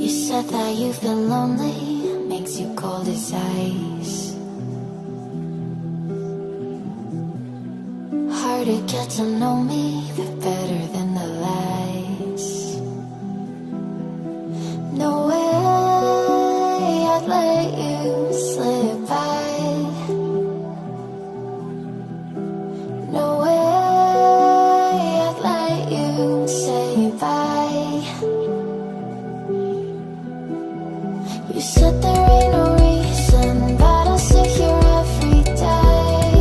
You said that you've been lonely, makes you cold as ice. Hard to get to know me, but better than the lies. No way I'd let you slip by. No way I'd let you say bye. You said there ain't no reason, but I'll sit here every day,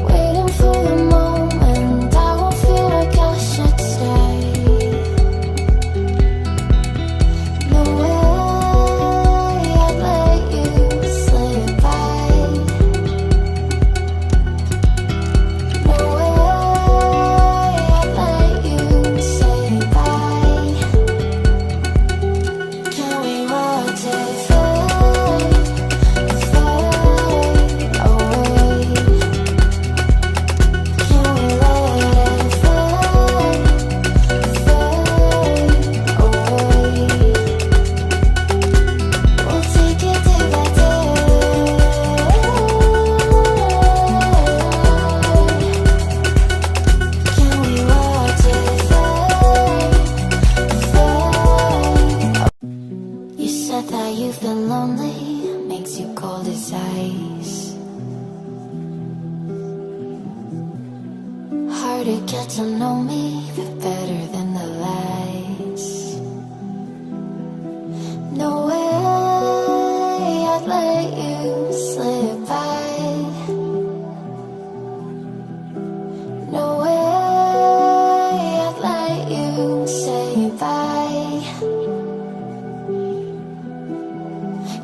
waiting for the moment I won't feel like I should stay. No way I'd let you slip by. No way I'd let you say bye. Can we watch it fade, fade away? Can we let it fade, fade away? We'll take it day by day. Can we watch it fade, fade? You said that you've been lonely, makes you cold as ice. Hard to get to know me, but better than the lies. No way I'd let you slip by. No way I'd let you say bye.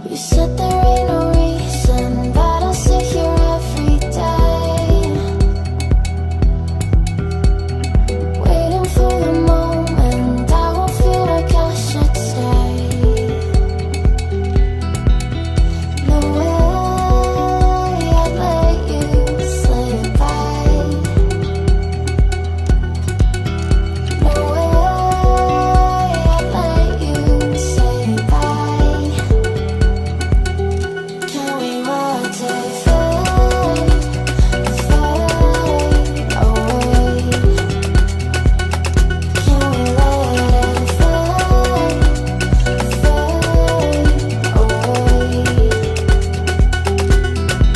You said there ain't no reason, but I'll sit here every day, waiting for the moment I won't feel like I should stay. No way I'd let you slip by. No way I'd let you say bye. Can we watch it fade, fade away? Can we let it fade, fade away?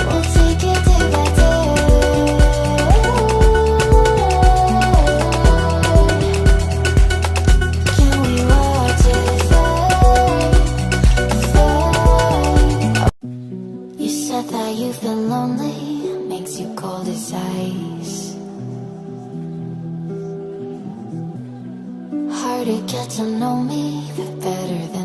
We'll take it day by day. Can we watch it fade, fade? You said that you've been lonely, makes you cold as ice. Hard to get to know me, but better than